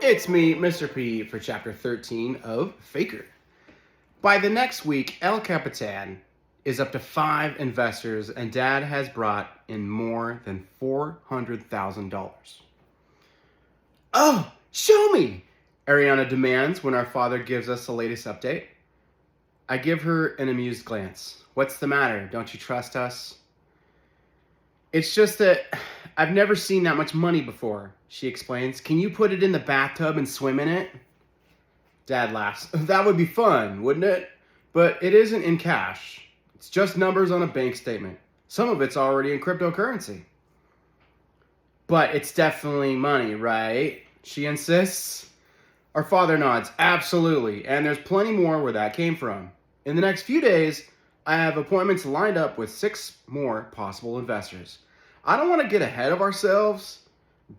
It's me, Mr. P, for Chapter 13 of FAKER. By the next week, El Capitan is up to 5 investors, and Dad has brought in more than $400,000. Oh, show me! Ariana demands when our father gives us the latest update. I give her an amused glance. What's the matter? Don't you trust us? It's just that I've never seen that much money before, she explains. Can you put it in the bathtub and swim in it? Dad laughs. That would be fun, wouldn't it? But it isn't in cash. It's just numbers on a bank statement. Some of it's already in cryptocurrency. But it's definitely money, right? She insists. Our father nods. Absolutely. And there's plenty more where that came from. In the next few days, I have appointments lined up with 6 more possible investors. I don't want to get ahead of ourselves,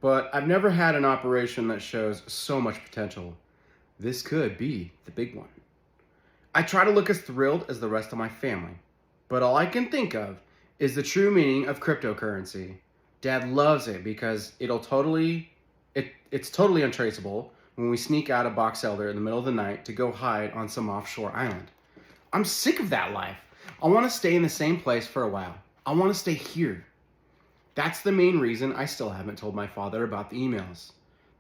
but I've never had an operation that shows so much potential. This could be the big one. I try to look as thrilled as the rest of my family, but all I can think of is the true meaning of cryptocurrency. Dad loves it because it's totally untraceable when we sneak out of Box Elder in the middle of the night to go hide on some offshore island. I'm sick of that life. I want to stay in the same place for a while. I want to stay here. That's the main reason I still haven't told my father about the emails.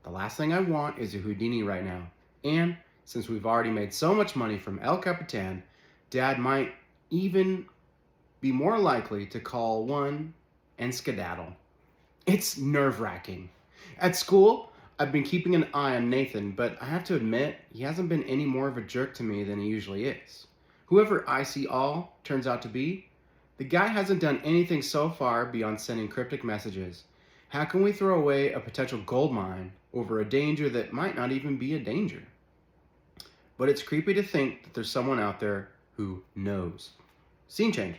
The last thing I want is a Houdini right now. And since we've already made so much money from El Capitan, Dad might even be more likely to call one and skedaddle. It's nerve-wracking. At school, I've been keeping an eye on Nathan, but I have to admit, he hasn't been any more of a jerk to me than he usually is. Whoever I see all turns out to be, the guy hasn't done anything so far beyond sending cryptic messages. How can we throw away a potential gold mine over a danger that might not even be a danger? But it's creepy to think that there's someone out there who knows. Scene change.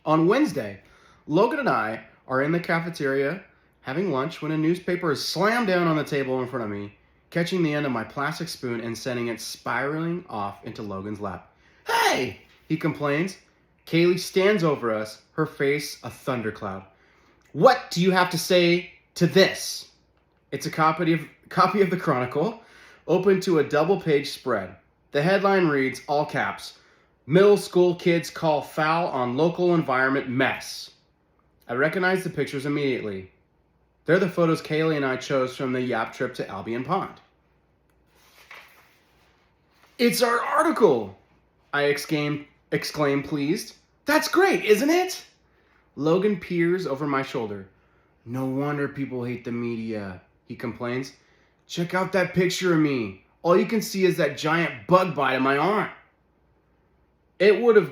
On Wednesday, Logan and I are in the cafeteria having lunch when a newspaper is slammed down on the table in front of me, catching the end of my plastic spoon and sending it spiraling off into Logan's lap. Hey! He complains. Kaylee stands over us, her face a thundercloud. What do you have to say to this? It's a copy of the Chronicle, open to a double-page spread. The headline reads, all caps, Middle School Kids Call Foul on Local Environment Mess. I recognize the pictures immediately. They're the photos Kaylee and I chose from the Yap trip to Albion Pond. It's our article! I exclaim pleased. That's great, isn't it? Logan peers over my shoulder. No wonder people hate the media, he complains. Check out that picture of me. All you can see is that giant bug bite on my arm. It wouldn't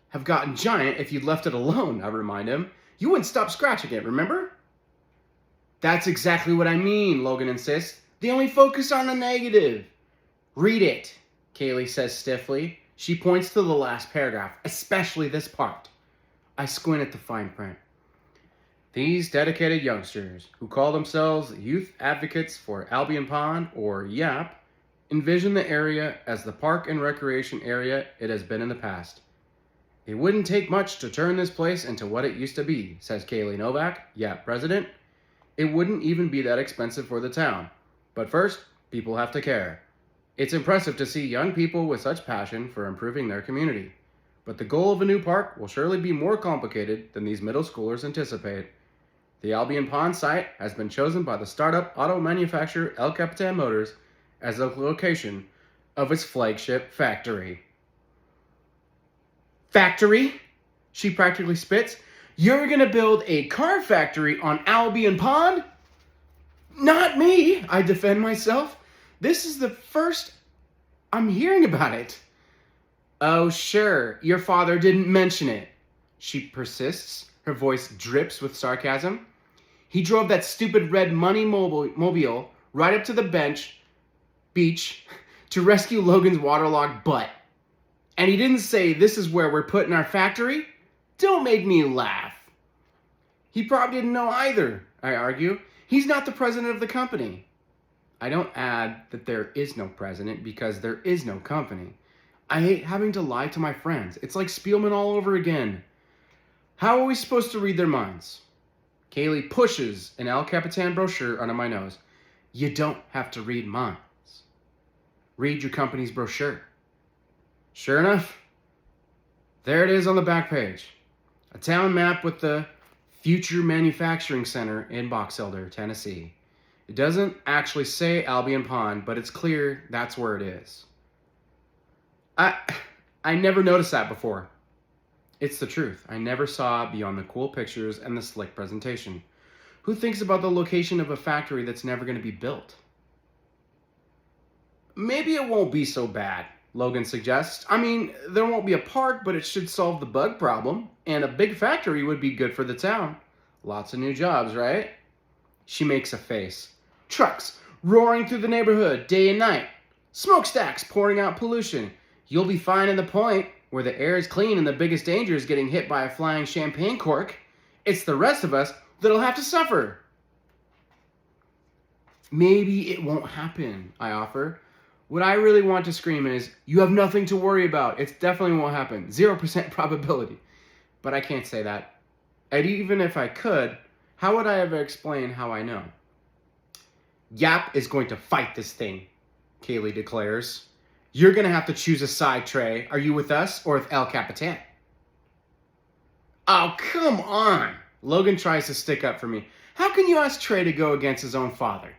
have gotten giant if you'd left it alone, I remind him. You wouldn't stop scratching it, remember? That's exactly what I mean, Logan insists. They only focus on the negative. Read it, Kaylee says stiffly. She points to the last paragraph, especially this part. I squint at the fine print. These dedicated youngsters, who call themselves Youth Advocates for Albion Pond, or YAP, envision the area as the park and recreation area it has been in the past. It wouldn't take much to turn this place into what it used to be, says Kaylee Novak, YAP president. It wouldn't even be that expensive for the town. But first, people have to care. It's impressive to see young people with such passion for improving their community. But the goal of a new park will surely be more complicated than these middle schoolers anticipate. The Albion Pond site has been chosen by the startup auto manufacturer El Capitan Motors as the location of its flagship factory. Factory? She practically spits. You're gonna build a car factory on Albion Pond? Not me, I defend myself. This is the first I'm hearing about it. Oh, sure, your father didn't mention it. She persists. Her voice drips with sarcasm. He drove that stupid red money mobile right up to the beach to rescue Logan's waterlogged butt. And he didn't say, this is where we're putting our factory? Don't make me laugh. He probably didn't know either, I argue. He's not the president of the company. I don't add that there is no president because there is no company. I hate having to lie to my friends. It's like Spielman all over again. How are we supposed to read their minds? Kaylee pushes an El Capitan brochure under my nose. You don't have to read minds. Read your company's brochure. Sure enough, there it is on the back page. A town map with the Future Manufacturing Center in Box Elder, Tennessee. It doesn't actually say Albion Pond, but it's clear that's where it is. I never noticed that before. It's the truth. I never saw beyond the cool pictures and the slick presentation. Who thinks about the location of a factory that's never going to be built? Maybe it won't be so bad, Logan suggests. I mean, there won't be a park, but it should solve the bug problem. And a big factory would be good for the town. Lots of new jobs, right? She makes a face. Trucks roaring through the neighborhood day and night. Smokestacks pouring out pollution. You'll be fine in the point where the air is clean and the biggest danger is getting hit by a flying champagne cork. It's the rest of us that'll have to suffer. Maybe it won't happen, I offer. What I really want to scream is, you have nothing to worry about. It definitely won't happen. 0% probability. But I can't say that. And even if I could, how would I ever explain how I know? Yap is going to fight this thing, Kaylee declares. You're going to have to choose a side, Trey. Are you with us or with El Capitan? Oh, come on. Logan tries to stick up for me. How can you ask Trey to go against his own father?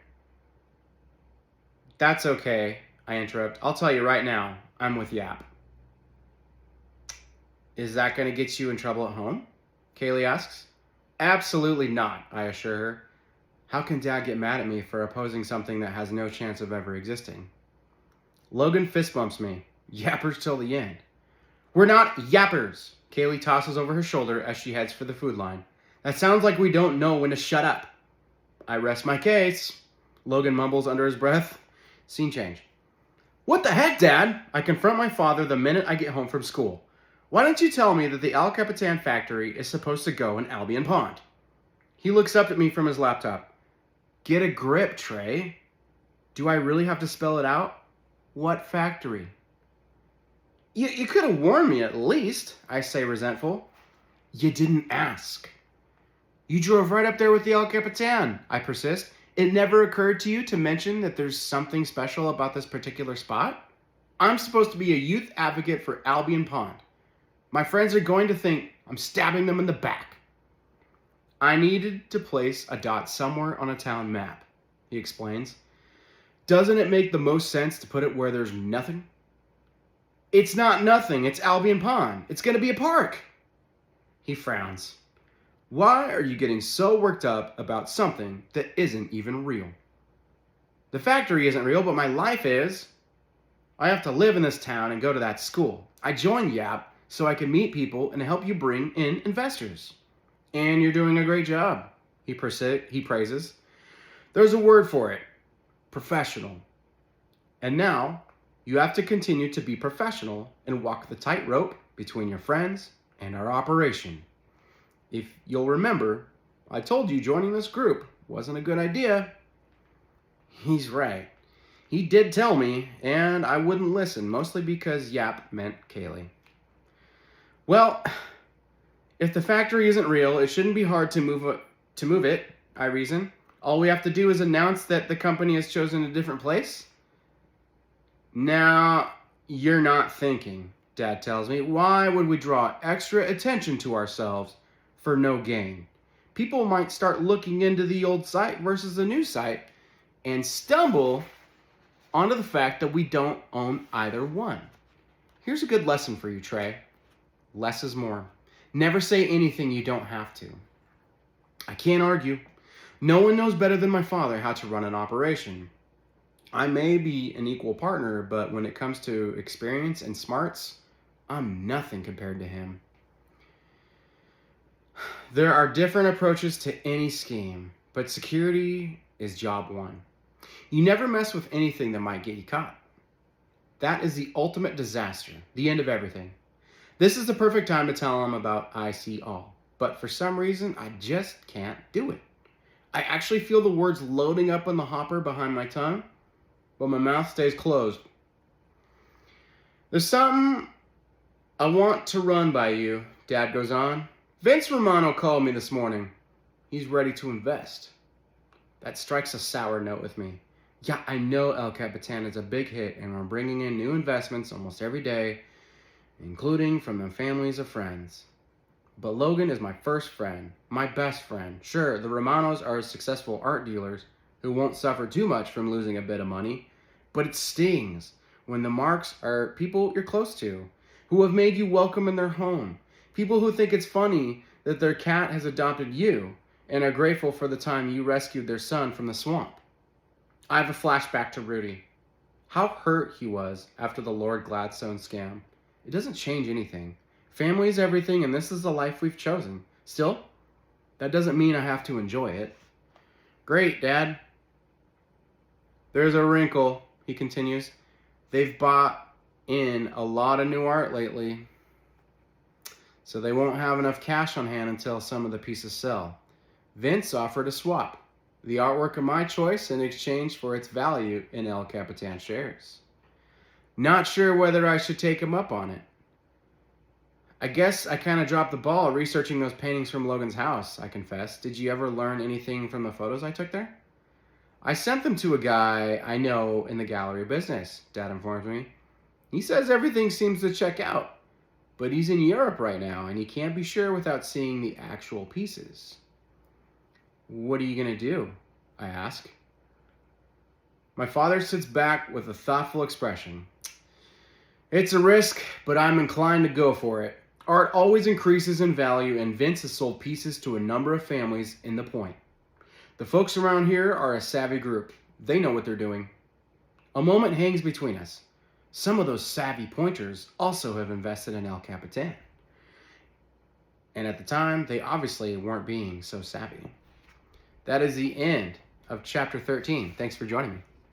That's okay, I interrupt. I'll tell you right now, I'm with Yap. Is that going to get you in trouble at home? Kaylee asks. Absolutely not, I assure her. How can Dad get mad at me for opposing something that has no chance of ever existing? Logan fist bumps me. Yappers till the end. We're not yappers, Kaylee tosses over her shoulder as she heads for the food line. That sounds like we don't know when to shut up. I rest my case. Logan mumbles under his breath. Scene change. What the heck, Dad? I confront my father the minute I get home from school. Why don't you tell me that the El Capitan factory is supposed to go in Albion Pond? He looks up at me from his laptop. Get a grip, Trey. Do I really have to spell it out? What factory? You could have warned me at least, I say resentful. You didn't ask. You drove right up there with the El Capitan, I persist. It never occurred to you to mention that there's something special about this particular spot? I'm supposed to be a youth advocate for Albion Pond. My friends are going to think I'm stabbing them in the back. I needed to place a dot somewhere on a town map, he explains. Doesn't it make the most sense to put it where there's nothing? It's not nothing, it's Albion Pond. It's going to be a park. He frowns. Why are you getting so worked up about something that isn't even real? The factory isn't real, but my life is. I have to live in this town and go to that school. I joined Yap so I can meet people and help you bring in investors. And you're doing a great job, he praises. There's a word for it. Professional. And now, you have to continue to be professional and walk the tightrope between your friends and our operation. If you'll remember, I told you joining this group wasn't a good idea. He's right. He did tell me, and I wouldn't listen, mostly because Yap meant Kaylee. Well, if the factory isn't real, it shouldn't be hard to move it, I reason. All we have to do is announce that the company has chosen a different place. Now, you're not thinking, Dad tells me. Why would we draw extra attention to ourselves for no gain? People might start looking into the old site versus the new site and stumble onto the fact that we don't own either one. Here's a good lesson for you, Trey. Less is more. Never say anything you don't have to. I can't argue. No one knows better than my father how to run an operation. I may be an equal partner, but when it comes to experience and smarts, I'm nothing compared to him. There are different approaches to any scheme, but security is job one. You never mess with anything that might get you caught. That is the ultimate disaster, the end of everything. This is the perfect time to tell him about I see all, but for some reason, I just can't do it. I actually feel the words loading up on the hopper behind my tongue, but my mouth stays closed. There's something I want to run by you, Dad goes on. Vince Romano called me this morning. He's ready to invest. That strikes a sour note with me. Yeah, I know El Capitan is a big hit, and we're bringing in new investments almost every day, including from the families of friends. But Logan is my first friend, my best friend. Sure, the Romanos are successful art dealers who won't suffer too much from losing a bit of money, but it stings when the Marks are people you're close to, who have made you welcome in their home, people who think it's funny that their cat has adopted you and are grateful for the time you rescued their son from the swamp. I have a flashback to Rudy. How hurt he was after the Lord Gladstone scam. It doesn't change anything. Family is everything, and this is the life we've chosen. Still, that doesn't mean I have to enjoy it. Great, Dad. There's a wrinkle, he continues. They've bought in a lot of new art lately, so they won't have enough cash on hand until some of the pieces sell. Vince offered a swap, the artwork of my choice in exchange for its value in El Capitan shares. Not sure whether I should take him up on it. I guess I kind of dropped the ball researching those paintings from Logan's house, I confess. Did you ever learn anything from the photos I took there? I sent them to a guy I know in the gallery business, Dad informs me. He says everything seems to check out, but he's in Europe right now and he can't be sure without seeing the actual pieces. What are you going to do? I ask. My father sits back with a thoughtful expression. It's a risk, but I'm inclined to go for it. Art always increases in value, and Vince has sold pieces to a number of families in the Point. The folks around here are a savvy group. They know what they're doing. A moment hangs between us. Some of those savvy pointers also have invested in El Capitan. And at the time, they obviously weren't being so savvy. That is the end of chapter 13. Thanks for joining me.